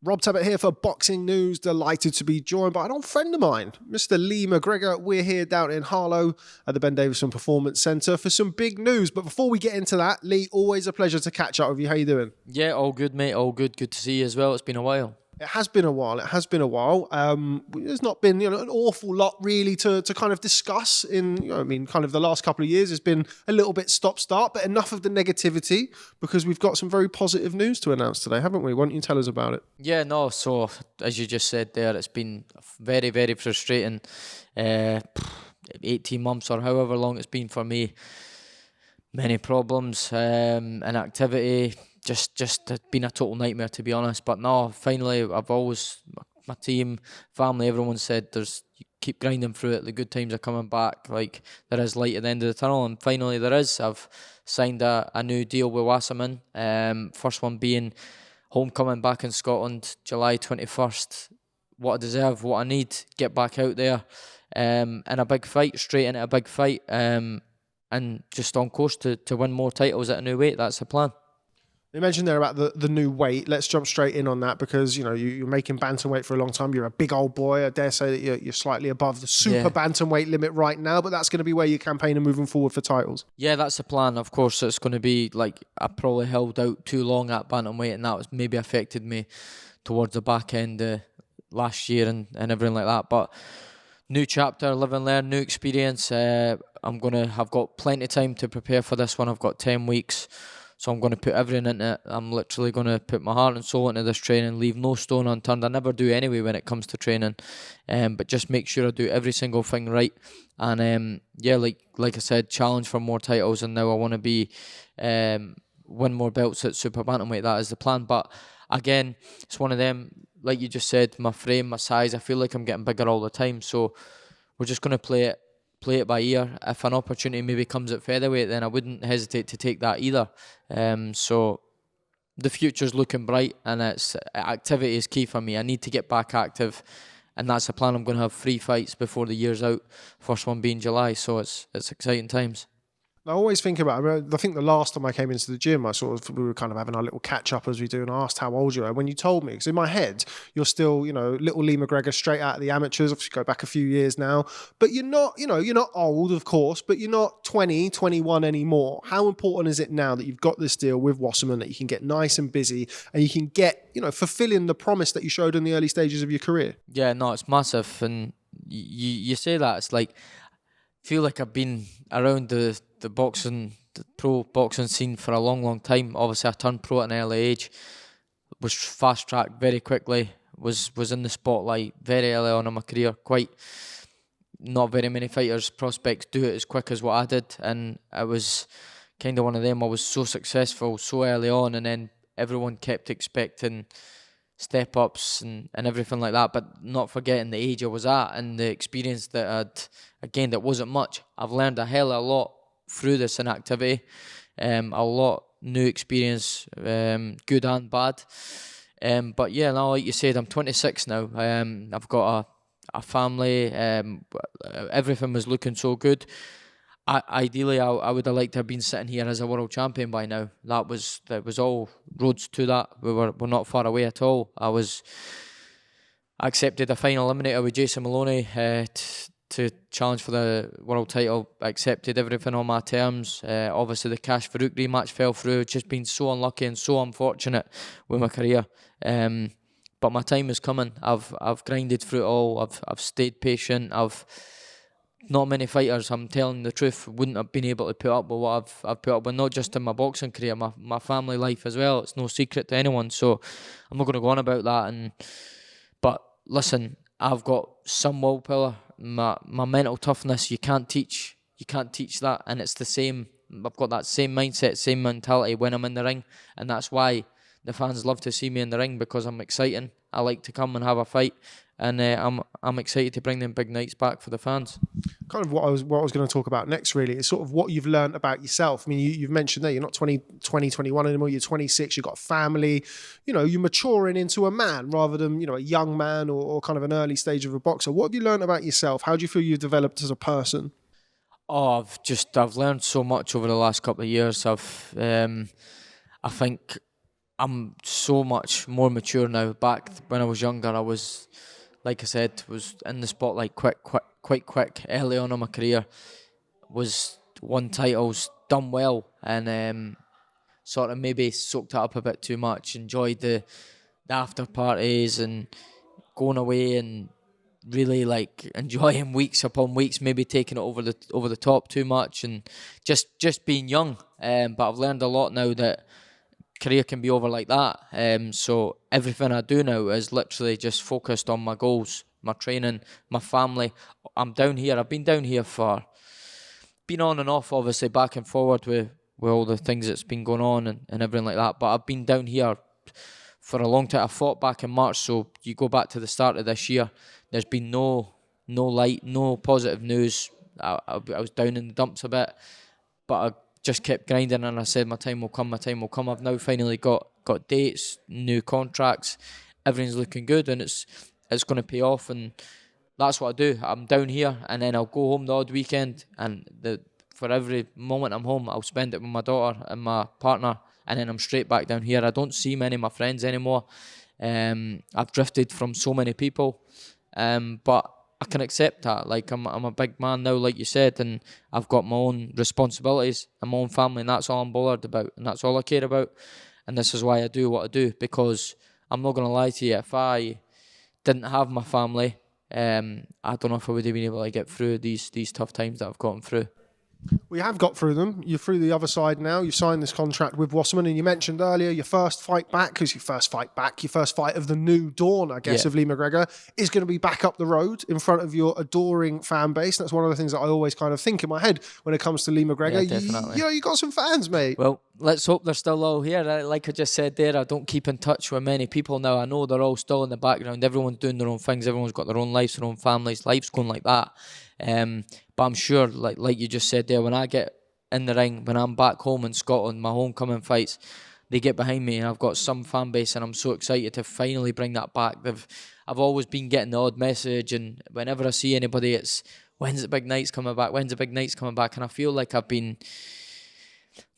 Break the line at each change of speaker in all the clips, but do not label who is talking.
Rob Tebbutt here for Boxing News. Delighted to be joined by an old friend of mine, Mr. Lee McGregor. We're here down in Harlow at the Ben Davison Performance Centre for some big news. But before we get into that, Lee, always a pleasure to catch up with you. How you doing?
Yeah, all good, mate. All good. Good to see you as well. It's been a while.
It has been a while. There's not been an awful lot really to kind of discuss in, kind of the last couple of years. Has been a little bit stop-start, but enough of the negativity because we've got some very positive news to announce today, haven't we? Why don't you tell us about it?
Yeah, no, so as you just said there, it's been very, very frustrating. 18 months or however long it's been for me. Many problems, inactivity. Just been a total nightmare, to be honest. But no, finally, my team, family, everyone said you keep grinding through it. The good times are coming back. Like, there is light at the end of the tunnel, and finally there is. I've signed a new deal with Wasserman. First one being homecoming back in Scotland, July 21st. What I deserve, what I need, get back out there, in a big fight, straight into a big fight, and just on course to win more titles at a new weight. That's the plan.
You mentioned there about the new weight. Let's jump straight in on that because, you're making bantamweight for a long time. You're a big old boy. I dare say that you're slightly above the super bantamweight limit right now, but that's going to be where you're campaigning moving forward for titles. Yeah,
that's the plan. Of course, it's going to be like I probably held out too long at bantamweight, and that was maybe affected me towards the back end last year and everything like that. But new chapter, live and learn, new experience. I've got plenty of time to prepare for this one. I've got 10 weeks. So I'm going to put everything into it. I'm literally going to put my heart and soul into this training, leave no stone unturned. I never do anyway when it comes to training, but just make sure I do every single thing right. And like I said, challenge for more titles. And now I want to be win more belts at super bantamweight. That is the plan. But again, it's one of them. Like you just said, my frame, my size. I feel like I'm getting bigger all the time. So we're just going to play it by ear. If an opportunity maybe comes at featherweight, then I wouldn't hesitate to take that either. So the future's looking bright, and activity is key for me. I need to get back active, and that's the plan. I'm going to have 3 fights before the year's out. First one being July, so it's exciting times.
I always think about it. I think the last time I came into the gym, we were kind of having our little catch up as we do, and I asked how old you are. When you told me, because in my head, you're still, little Lee McGregor straight out of the amateurs. Obviously, go back a few years now, but you're not, you're not old, of course, but you're not 20, 21 anymore. How important is it now that you've got this deal with Wasserman that you can get nice and busy and you can get, fulfilling the promise that you showed in the early stages of your career?
Yeah, no, it's massive, and you say that it's like. Feel like I've been around the pro boxing scene for a long time. Obviously, I turned pro at an early age, was fast-tracked very quickly, was in the spotlight very early on in my career. Quite not very many fighters, prospects do it as quick as what I did, and I was kind of one of them. I was so successful so early on, and then everyone kept expecting step-ups and everything like that, but not forgetting the age I was at and the experience that I'd, again, that wasn't much. I've learned a hell of a lot through this inactivity, a lot new experience, good and bad. But yeah, now like you said, I'm 26 now. I've got a family. Everything was looking so good. Ideally, I would have liked to have been sitting here as a world champion by now. That was all roads to that. We're not far away at all. I accepted a final eliminator with Jason Maloney to challenge for the world title. I accepted everything on my terms. Obviously, the Cash Farouk rematch fell through. Just been so unlucky and so unfortunate with my career. But my time is coming. I've grinded through it all. I've stayed patient. Not many fighters, I'm telling the truth, wouldn't have been able to put up with what I've put up with, not just in my boxing career, my family life as well. It's no secret to anyone, so I'm not going to go on about that. But listen, I've got some willpower, my mental toughness. You can't teach that, and it's the same. I've got that same mindset, same mentality when I'm in the ring, and that's why the fans love to see me in the ring, because I'm exciting. I like to come and have a fight, and I'm excited to bring them big nights back for the fans.
Kind of what I was going to talk about next really is sort of what you've learned about yourself. I mean, you've mentioned there you're not 21 anymore, you're 26, you've got a family, you're maturing into a man rather than, a young man or kind of an early stage of a boxer. What have you learned about yourself? How do you feel you've developed as a person?
Oh, I've learned so much over the last couple of years. I think I'm so much more mature now. Back when I was younger, I was, like I said, was in the spotlight quite quick early on in my career. Was won titles, done well, and sort of maybe soaked it up a bit too much. Enjoyed the after parties and going away and really like enjoying weeks upon weeks, maybe taking it over the top too much and just being young. But I've learned a lot now that career can be over like that. So everything I do now is literally just focused on my goals, my training, my family. I'm down here. I've been down here for, been on and off, obviously back and forward with all the things that's been going on and everything like that. But I've been down here for a long time. I fought back in March, so you go back to the start of this year, there's been no light, no positive news. I was down in the dumps a bit, but I just kept grinding, and I said my time will come, my time will come. I've now finally got dates, new contracts, everything's looking good, and it's going to pay off, and that's what I do. I'm down here, and then I'll go home the odd weekend, and for every moment I'm home, I'll spend it with my daughter and my partner, and then I'm straight back down here. I don't see many of my friends anymore. I've drifted from so many people, but I can accept that. Like I'm a big man now, like you said, and I've got my own responsibilities and my own family, and that's all I'm bothered about, and that's all I care about. And this is why I do what I do, because I'm not going to lie to you. If I didn't have my family, I don't know if I would have been able to get through these tough times that I've gotten through.
We have got through them. You're through the other side now. You signed this contract with Wasserman, and you mentioned earlier your first fight your first fight of the new dawn, I guess, of Lee McGregor is going to be back up the road in front of your adoring fan base. That's one of the things that I always kind of think in my head when it comes to Lee McGregor.
Yeah, definitely.
You got some fans, mate.
Well, let's hope they're still all here. Like I just said there, I don't keep in touch with many people now. I know they're all still in the background. Everyone's doing their own things. Everyone's got their own lives, their own families. Life's going like that. But I'm sure, like you just said there, when I get in the ring, when I'm back home in Scotland, my homecoming fights, they get behind me, and I've got some fan base, and I'm so excited to finally bring that back. I've always been getting the odd message, and whenever I see anybody, it's, when's the big night's coming back? When's the big night's coming back? And I feel like I've been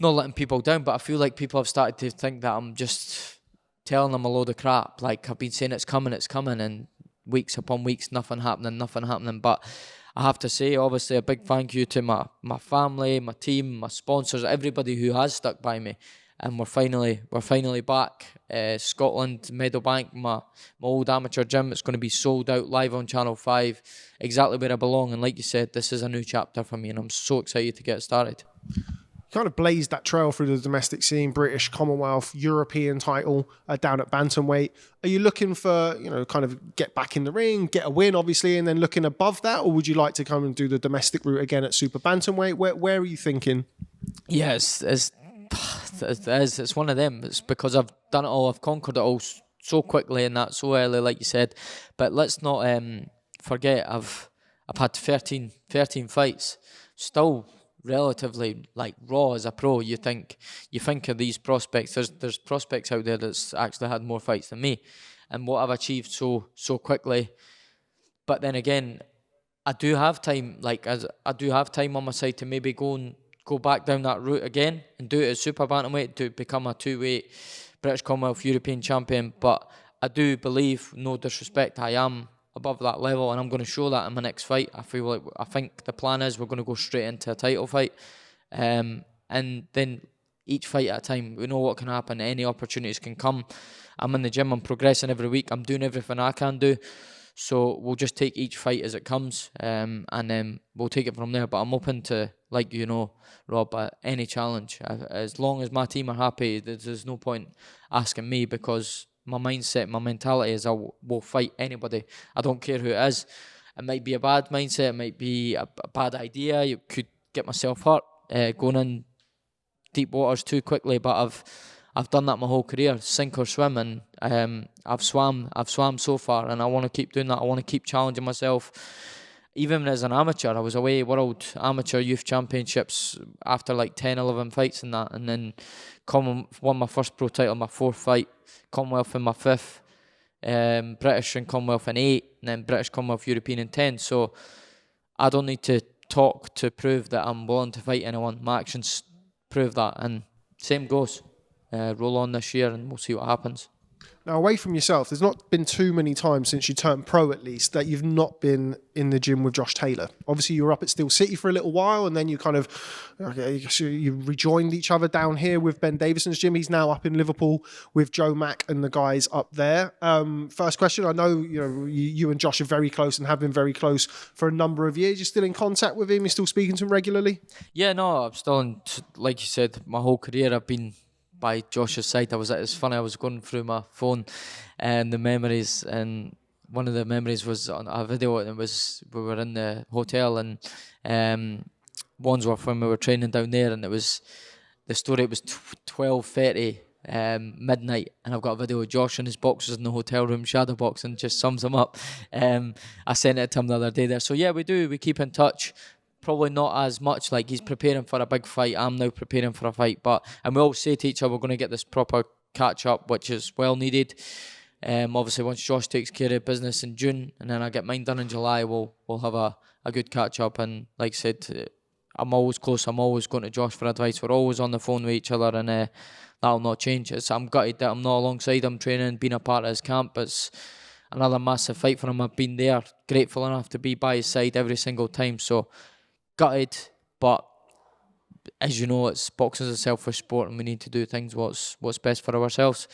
not letting people down, but I feel like people have started to think that I'm just telling them a load of crap. Like I've been saying it's coming, and weeks upon weeks, nothing happening. But I have to say, obviously, a big thank you to my family, my team, my sponsors, everybody who has stuck by me. And we're finally back. Scotland, Meadowbank, my old amateur gym. It's going to be sold out live on Channel 5, exactly where I belong. And like you said, this is a new chapter for me, and I'm so excited to get started.
Kind of blazed that trail through the domestic scene, British, Commonwealth, European title down at Bantamweight. Are you looking for, kind of get back in the ring, get a win, obviously, and then looking above that? Or would you like to come and do the domestic route again at Super Bantamweight? Where are you thinking?
Yeah, it's one of them. It's because I've done it all. I've conquered it all so quickly and that so early, like you said. But let's not forget, I've had 13 fights. Still relatively like raw as a pro. You think of these prospects. There's prospects out there that's actually had more fights than me, and what I've achieved so quickly. But then again, I do have time. I do have time on my side to maybe go back down that route again and do it as super bantamweight to become a 2-weight British Commonwealth European champion. But I do believe, no disrespect, I am above that level, and I'm going to show that in my next fight. I think the plan is we're going to go straight into a title fight, and then each fight at a time. We know what can happen. Any opportunities can come. I'm in the gym. I'm progressing every week. I'm doing everything I can do. So we'll just take each fight as it comes, and then we'll take it from there. But I'm open to, like Rob, any challenge. As long as my team are happy, there's no point asking me, because my mindset, my mentality is I will fight anybody. I don't care who it is. It might be a bad mindset. It might be a bad idea. You could get myself hurt going in deep waters too quickly. But I've done that my whole career, sink or swim, and I've swam so far, and I want to keep doing that. I want to keep challenging myself. Even as an amateur, I was away World Amateur Youth Championships after like 10, 11 fights and that, and then won my first pro title, my 4th fight, Commonwealth in my 5th, British and Commonwealth in 8, and then British Commonwealth European in 10. So I don't need to talk to prove that I'm willing to fight anyone. My actions prove that, and same goes. roll on this year, and we'll see what happens.
Now, away from yourself, there's not been too many times since you turned pro, at least, that you've not been in the gym with Josh Taylor. Obviously, you were up at Steel City for a little while, and then you kind of you rejoined each other down here with Ben Davison's gym. He's now up in Liverpool with Joe Mack and the guys up there. First question: I know you and Josh are very close and have been very close for a number of years. You're still in contact with him. You're still speaking to him regularly.
Yeah, no, I'm still in. Like you said, my whole career I've been by Josh's side. It's funny, I was going through my phone and the memories, and one of the memories was on a video, and it was we were in the hotel in Wandsworth when we were training down there, and it was the story. It was 12:30 midnight, and I've got a video of Josh and his boxers in the hotel room shadow boxing. Just sums him up. I sent it to him the other day there. So yeah, we keep in touch. Probably not as much, like he's preparing for a big fight. I'm now preparing for a fight, and we all say to each other, we're going to get this proper catch up, which is well needed. Obviously, once Josh takes care of business in June, and then I get mine done in July, we'll have a good catch up. And like I said, I'm always close. I'm always going to Josh for advice. We're always on the phone with each other, and that'll not change. I'm gutted that I'm not alongside him training, being a part of his camp. It's another massive fight for him. I've been there, grateful enough to be by his side every single time. So gutted, but as you know, it's boxing is a selfish sport, and we need to do things what's best for ourselves.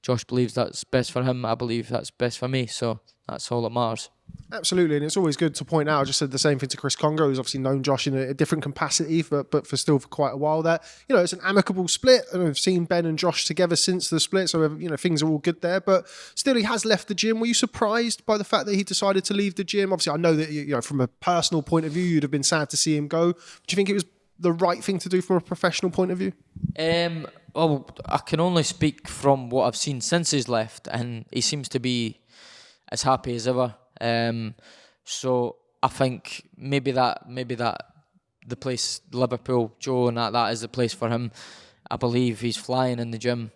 Josh believes that's best for him. I believe that's best for me. So that's all that matters.
Absolutely, and it's always good to point out. I just said the same thing to Chris Congo, who's obviously known Josh in a different capacity, but for still for quite a while there. It's an amicable split, and we've seen Ben and Josh together since the split, so things are all good there. But still, he has left the gym. Were you surprised by the fact that he decided to leave the gym? Obviously, I know that from a personal point of view, you'd have been sad to see him go. Do you think it was the right thing to do from a professional point of view?
Well, I can only speak from what I've seen since he's left, and he seems to be as happy as ever. So I think maybe that the place, Liverpool, Joe, and that is the place for him. I believe he's flying in the gym.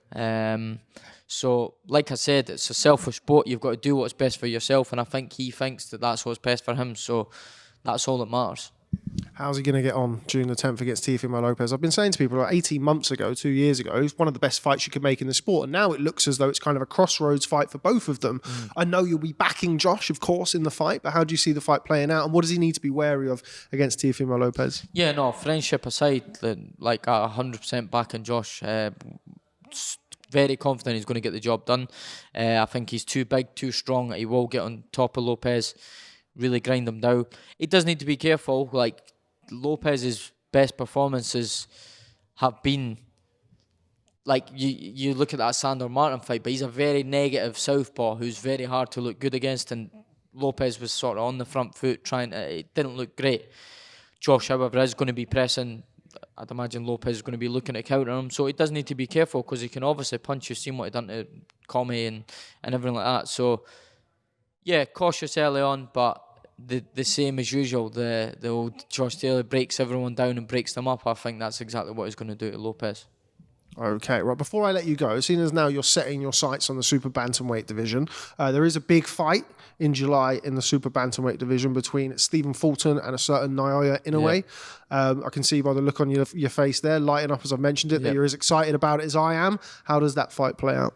So like I said, it's a selfish sport. You've got to do what's best for yourself, and I think he thinks that that's what's best for him. So that's all that matters.
How's he going to get on June the 10th against Teofimo Lopez? I've been saying to people, 18 months ago, 2 years ago, it's one of the best fights you could make in the sport. And now it looks as though it's kind of a crossroads fight for both of them. I know you'll be backing Josh, of course, in the fight, but how do you see the fight playing out? And what does he need to be wary of against Teofimo Lopez?
Yeah, no, friendship aside, like 100% backing Josh. Very confident he's going to get the job done. I think he's too big, too strong. He will get on top of Lopez, really grind him down. He does need to be careful. Like, Lopez's best performances have been, like, you look at that Sandor Martin fight, but he's a very negative southpaw who's very hard to look good against, and Lopez was sort of on the front foot it didn't look great. Josh, however, is going to be pressing. I'd imagine Lopez is going to be looking to counter him, so he does need to be careful because he can obviously punch. You've seen what he done to Comey and everything like that. So yeah, cautious early on, but the same as usual. The old Josh Taylor breaks everyone down and breaks them up. I think that's exactly what he's going to do to Lopez.
Okay, right. Before I let you go, seeing as now you're setting your sights on the super bantamweight division, there is a big fight in July in the super bantamweight division between Stephen Fulton and a certain Naoya Inoue. Yeah. I can see by the look on your face there, lighting up as I've mentioned it, that you're as excited about it as I am. How does that fight play out?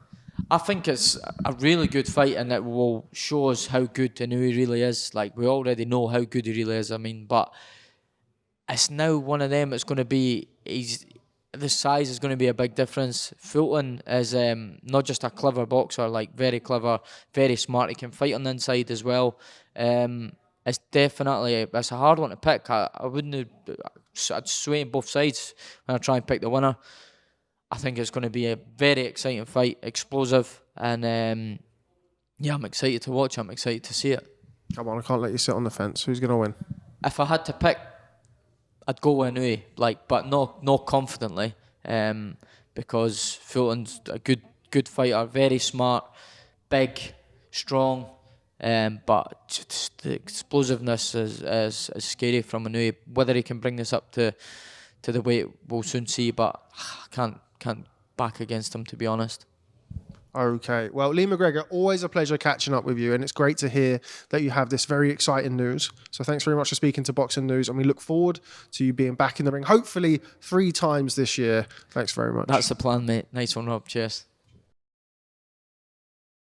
I think it's a really good fight, and it will show us how good Inoue really is. Like, we already know how good he really is. I mean, but it's now one of them. It's going to be the size is going to be a big difference. Fulton is not just a clever boxer, like very clever, very smart. He can fight on the inside as well. It's definitely it's a hard one to pick. I wouldn't. I'd sway on both sides when I try and pick the winner. I think it's going to be a very exciting fight, explosive, and I'm excited to watch it. I'm excited to see it.
Come on, I can't let you sit on the fence. Who's going to win?
If I had to pick, I'd go with Inoue, but not confidently, because Fulton's a good fighter, very smart, big, strong, but just the explosiveness is scary from Inoue. Whether he can bring this up to the weight, we'll soon see, but I can't back against him, to be honest.
Okay. Well, Lee McGregor, always a pleasure catching up with you, and it's great to hear that you have this very exciting news. So thanks very much for speaking to Boxing News, and we look forward to you being back in the ring, hopefully 3 times this year. Thanks very much.
That's the plan, mate. Nice one, Rob. Cheers.